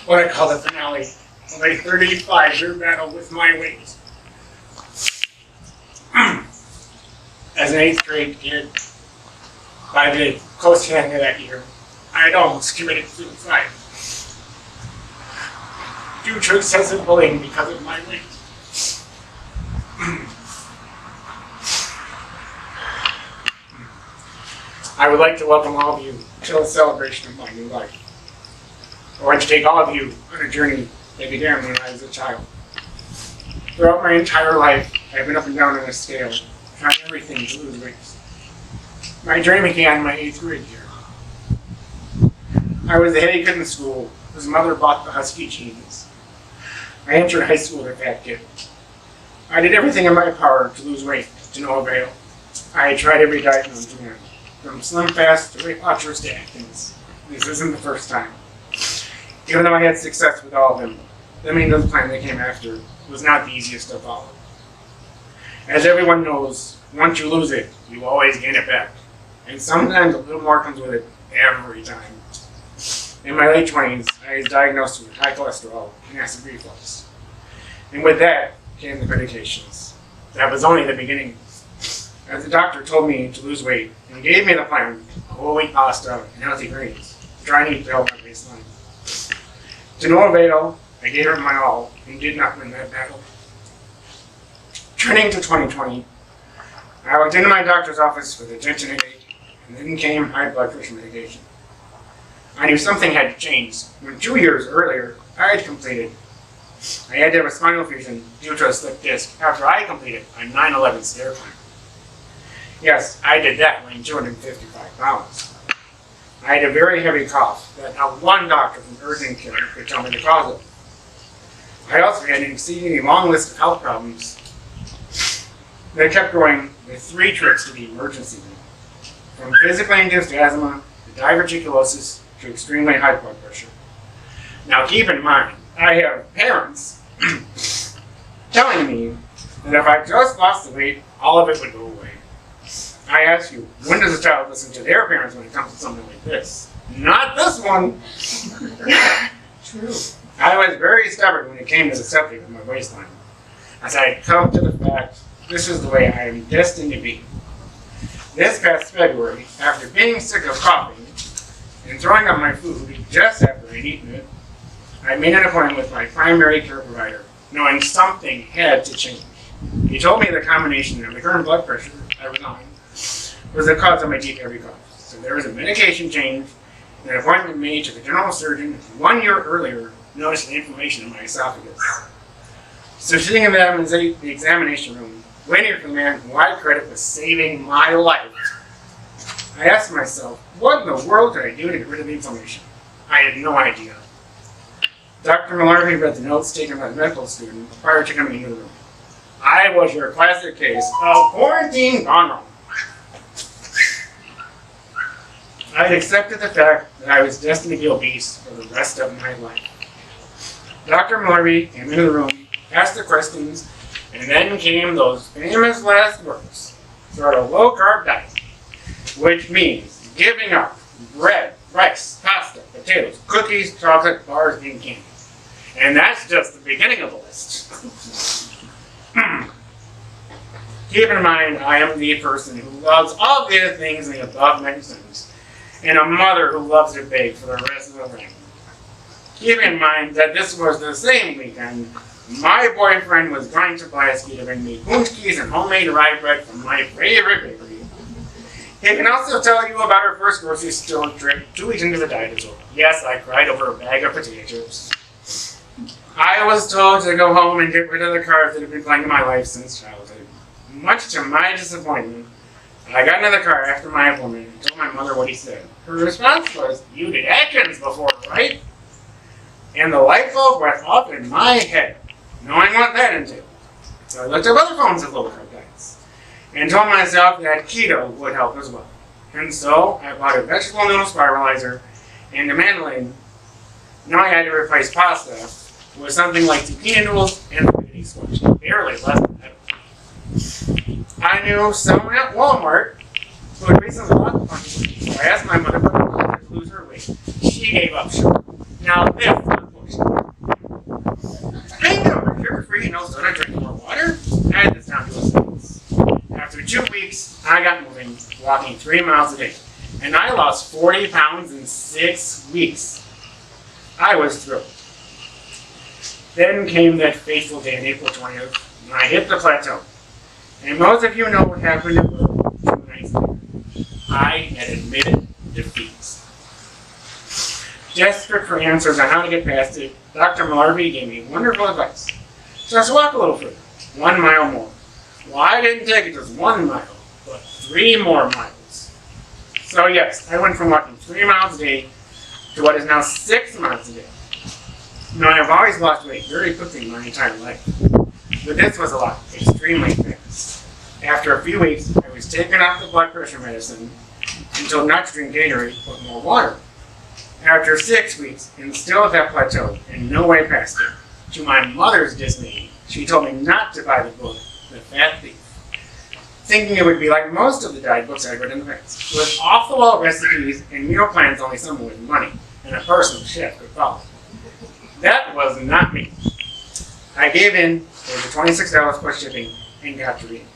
what I call the finale of a 35-year battle with my weight. As an 8th grade kid, by the close to the end of that year, I had almost committed suicide due to excessive bullying because of my weight. I would like to welcome all of you to the celebration of my new life. I want to take all of you on a journey that began when I was a child. Throughout my entire life, I've been up and down on a scale, trying everything to lose weight. My journey began in my 8th grade year. I was the heady kid in school whose mother bought the Husky jeans. I entered high school as a fat kid. I did everything in my power to lose weight, to no avail. I had tried every diet known to man, from Slim Fast to Weight Watchers to Atkins. This isn't the first time. Even though I had success with all of them, the maintenance plan that came after was not the easiest to follow. As everyone knows, once you lose it, you always gain it back. And sometimes a little more comes with it every time. In my late 20s, I was diagnosed with high cholesterol and acid reflux. And with that came the medications. That was only the beginning. As the doctor told me to lose weight and gave me the plan, whole wheat pasta and healthy greens, trying to eat to help my baseline. To no avail, I gave it my all and did not win that battle. Turning to 2020, I walked into my doctor's office with a tension headache, and then came high blood pressure medication. I knew something had to change when 2 years earlier I had to have a spinal fusion due to a slipped disc after I completed a 9/11 stair climb. Yes, I did that weighing 255 pounds. I had a very heavy cough that not one doctor from urgent care could tell me the cause of. I also had an exceedingly long list of health problems that kept growing with 3 trips to the emergency room. From physically induced asthma to diverticulosis to extremely high blood pressure. Now keep in mind, I have parents telling me that if I just lost the weight, all of it would go away. I ask you, when does a child listen to their parents when it comes to something like this? Not this one! True. I was very stubborn when it came to the subject of my waistline, as I had come to the fact this is the way I am destined to be. This past February, after being sick of coughing and throwing up my food just after I'd eaten it, I made an appointment with my primary care provider, knowing something had to change. He told me the combination of the current blood pressure I was on was the cause of my deep heavy cough. So there was a medication change, and an appointment made to the general surgeon 1 year earlier noticed an inflammation in my esophagus. So sitting in the examination room, waiting for the man who I credit with saving my life, I asked myself, what in the world could I do to get rid of the inflammation? I had no idea. Dr. Mallarby read the notes taken by the medical student prior to coming into the room. I was your classic case of quarantine gone wrong. I had accepted the fact that I was destined to be obese for the rest of my life. Dr. Mallarby came into the room, asked the questions, and then came those famous last words. Start a low-carb diet, which means giving up bread, rice, pasta, potatoes, cookies, chocolate, bars, and candy. And that's just the beginning of the list. Keep in mind, I am the person who loves all the other things in the above mentioned, and a mother who loves to bake for the rest of the family. Keep in mind that this was the same weekend my boyfriend was going to Pulaski to bring me punchkis and homemade rye bread from my favorite bakery. He can also tell you about our first grocery store trip 2 weeks into the diet as well. Yes, I cried over a bag of potato chips. I was told to go home and get rid of the carbs that have been plaguing my life since childhood. Much to my disappointment, I got into the car after my appointment and told my mother what he said. Her response was, "You did Atkins before, right?" And the light bulb went off in my head, knowing what that entailed. So I looked up other forms of low-carb diets and told myself that keto would help as well. And so I bought a vegetable noodle spiralizer and demeaning. Now I had to replace pasta with something like zucchini noodles and spaghetti squash, barely less than that. I knew someone at Walmart who had recently lost a bunch of weight, so I asked my mother what it was to lose her weight. She gave up sugar. Now this was bullshit. Bingo! Sugar-free, no soda, drink more water. I had this down to a science. After 2 weeks, I got moving, walking 3 miles a day. And I lost 40 pounds in 6 weeks. I was thrilled. Then came that fateful day on April 20th, when I hit the plateau. And most of you know what happened in work 2 nights later. I had admitted defeat. Desperate for answers on how to get past it, Dr. Malarby gave me wonderful advice. So let's walk a little further, 1 mile more. Well, I didn't take it just 1 mile, but 3 more miles. So yes, I went from walking 3 miles a day to what is now 6 miles a day. Now, I've always lost weight very quickly my entire life, but this was a lot, extremely fast. After a few weeks, I was taken off the blood pressure medicine and told not to drink Gatorade, but more water. After 6 weeks, and still at that plateau, and no way past it, to my mother's dismay, she told me not to buy the book, The Fat Thief, thinking it would be like most of the diet books I'd read in the past, with off-the-wall recipes and meal plans only someone with money and a personal chef could follow. That was not me. I gave in, paid the $26 plus shipping, and got to reading.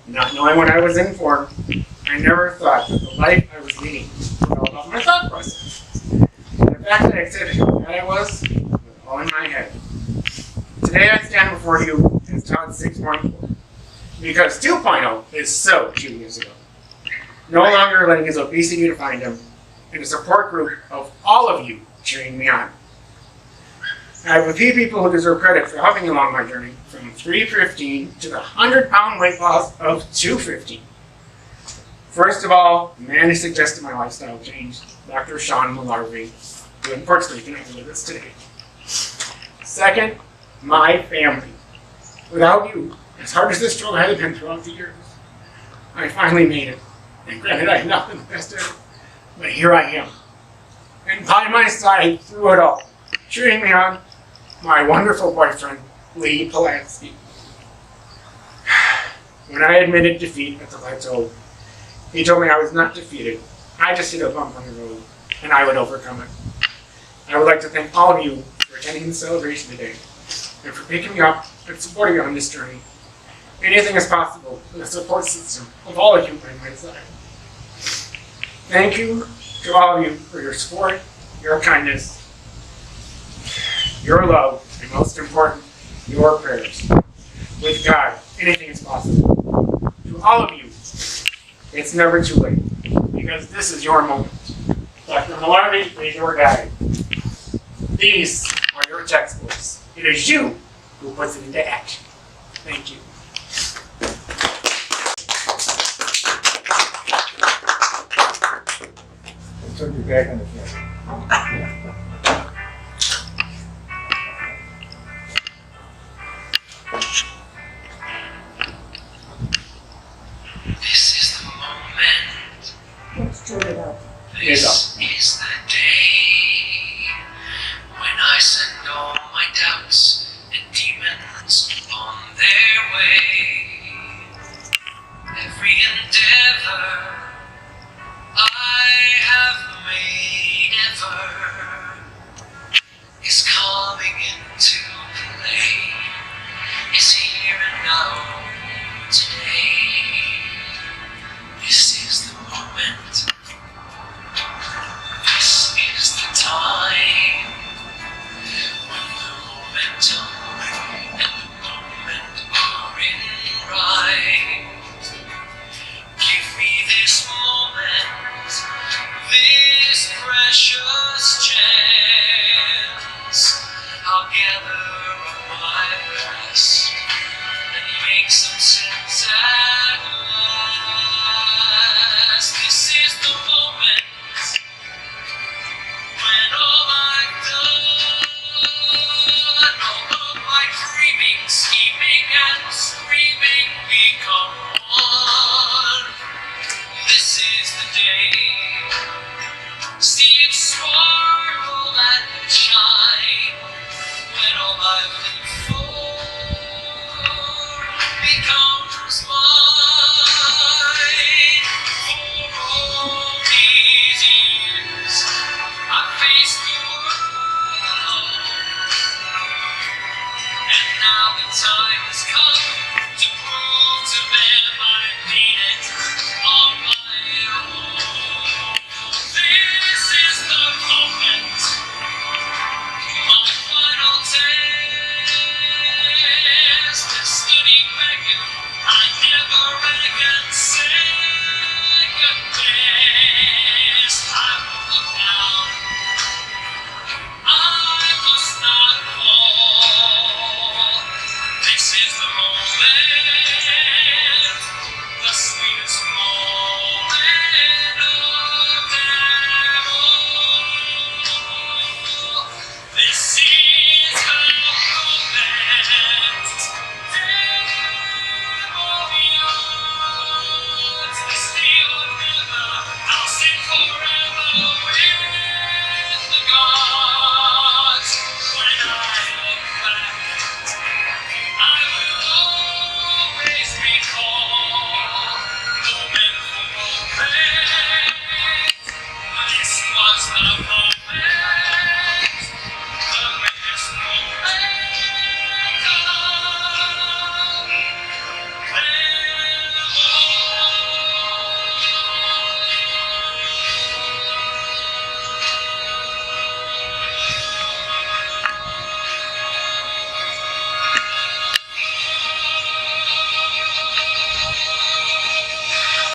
Not knowing what I was in for, I never thought that the life I was leading was all about my thought process. The fact that I accepted how bad I was all in my head. Today I stand before you as Todd 6.4, because 2.0 is so genius ago. No longer letting his obesity define him, and a support group of all of you cheering me on. I have a few people who deserve credit for helping along my journey from 315 to the 100-pound weight loss of 215. First of all, the man who suggested my lifestyle change, Dr. Sean Malarby, who unfortunately cannot be with us today. Second, my family. Without you, as hard as this struggle has been throughout the years, I finally made it. And granted, I have not been the best at it, but here I am. And by my side through it all, cheering me on, my wonderful boyfriend, Lee Polansky. When I admitted defeat at the plateau, he told me I was not defeated. I just hit a bump on the road, and I would overcome it. I would like to thank all of you for attending the celebration today, and for picking me up and supporting me on this journey. Anything is possible with a support system of all of you by my side. Thank you to all of you for your support, your kindness, your love, and most important, your prayers. With God, anything is possible. To all of you, it's never too late, because this is your moment. Dr. Malarby is your guide. These are your textbooks. It is you who puts it into action. Thank you. Took you back on the camera. This is the moment. Let's turn it up. This is the day when I send all my doubts and demons on their way. Every endeavor I have made ever is coming into play. It's here and now today. This is the moment. And now the time has come to prove to them I'm the